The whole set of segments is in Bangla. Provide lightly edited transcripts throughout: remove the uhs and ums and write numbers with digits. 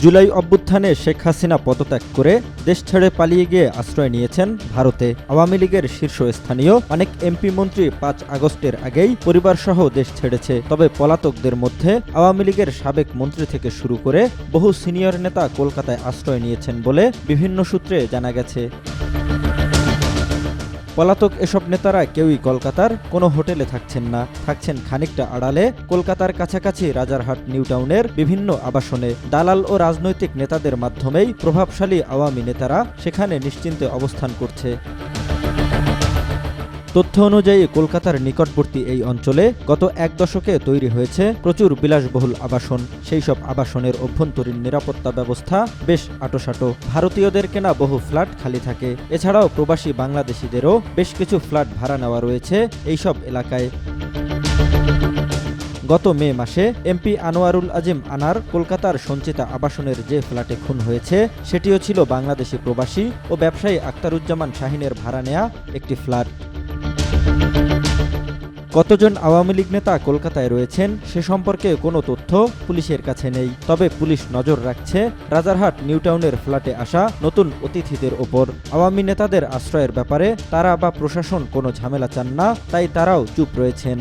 জুলাই অভ্যুত্থানে শেখ হাসিনা পদত্যাগ করে দেশ ছেড়ে পালিয়ে গিয়ে আশ্রয় নিয়েছেন ভারতে। আওয়ামী লীগের শীর্ষস্থানীয় অনেক এমপি মন্ত্রী ৫ আগস্টের আগেই পরিবারসহ দেশ ছেড়েছে। তবে পলাতকদের মধ্যে আওয়ামী লীগের সাবেক মন্ত্রী থেকে শুরু করে বহু সিনিয়র নেতা কলকাতায় আশ্রয় নিয়েছেন বলে বিভিন্ন সূত্রে জানা গেছে। পলাতক এসব নেতারা কেউই কলকাতার কোনো হোটেলে থাকছেন না, থাকছেন খানিকটা আড়ালে কলকাতার কাছাকাছি রাজারহাট নিউ টাউনের বিভিন্ন আবাসনে। দালাল ও রাজনৈতিক নেতাদের মাধ্যমেই প্রভাবশালী আওয়ামী নেতারা সেখানে নিশ্চিন্তে অবস্থান করছে। তথ্য অনুযায়ী কলকাতার নিকটবর্তী এই অঞ্চলে গত এক দশকে তৈরি হয়েছে প্রচুর বিলাসবহুল আবাসন। সেই সব আবাসনের অভ্যন্তরীণ নিরাপত্তা ব্যবস্থা বেশ আঁটোসাঁটো। ভারতীয়দের কেনা বহু ফ্ল্যাট খালি থাকে। এছাড়াও প্রবাসী বাংলাদেশিদেরও বেশ কিছু ফ্ল্যাট ভাড়া নেওয়া রয়েছে এইসব এলাকায়। গত মে মাসে এমপি আনোয়ারুল আজিম আনার কলকাতার সঞ্চিতা আবাসনের যে ফ্ল্যাটে খুন হয়েছে সেটিও ছিল বাংলাদেশি প্রবাসী ও ব্যবসায়ী আখতারুজ্জামান শাহিনের ভাড়া নেয়া একটি ফ্ল্যাট। কতজন আওয়ামী লীগ নেতা কলকাতায় রয়েছেন সে সম্পর্কে কোনো তথ্য পুলিশের কাছে নেই। তবে পুলিশ নজর রাখছে রাজারহাট নিউ টাউনের ফ্ল্যাটে আসা নতুন অতিথিদের ওপর। আওয়ামী নেতাদের আশ্রয়ের ব্যাপারে তারা বা প্রশাসন কোনো ঝামেলা চান না, তাই তারাও চুপ রয়েছেন।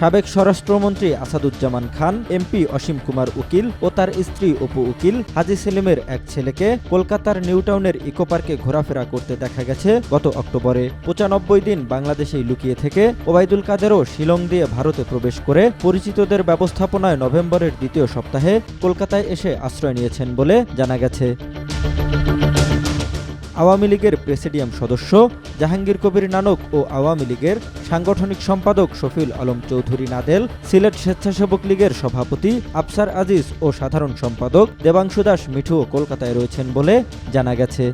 সাবেক স্বরাষ্ট্রমন্ত্রী আসাদুজ্জামান খান, এমপি অসীম কুমার উকিল ও তার স্ত্রী অপু উকিল হাজী সেলিমের এক ছেলেকে কলকাতার নিউ টাউনের ইকো পার্কে ঘোরাফেরা করতে দেখা গেছে গত অক্টোবরে। ৯৫ দিন বাংলাদেশেই লুকিয়ে থেকে ওবায়দুল কাদেরও শিলং দিয়ে ভারতে প্রবেশ করে পরিচিতদের ব্যবস্থাপনায় নভেম্বরের দ্বিতীয় সপ্তাহে কলকাতায় এসে আশ্রয় নিয়েছেন বলে জানা গেছে। আওয়ামী লীগের প্রেসিডিয়াম সদস্য জাহাঙ্গীর কবির নানক ও আওয়ামী লীগের সাংগঠনিক সম্পাদক শফিউল আলম চৌধুরী নাদেল, সিলেট স্বেচ্ছাসেবক লীগের সভাপতি আফসার আজিজ ও সাধারণ সম্পাদক দেবাংশু দাস মিঠুও কলকাতায় রয়েছেন বলে জানা গেছে।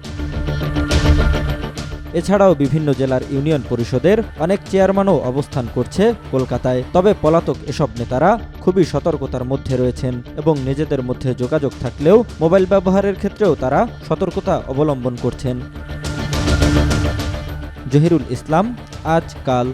এছাড়াও বিভিন্ন জেলার ইউনিয়ন পরিষদের অনেক চেয়ারম্যানও অবস্থান করছে কলকাতায়। তবে পলাতক এসব নেতারা খুবই সতর্কতার মধ্যে রয়েছেন এবং নিজেদের মধ্যে যোগাযোগ থাকলেও মোবাইল ব্যবহারের ক্ষেত্রেও তারা সতর্কতা অবলম্বন করছেন। জহিরুল ইসলাম, আজ কাল।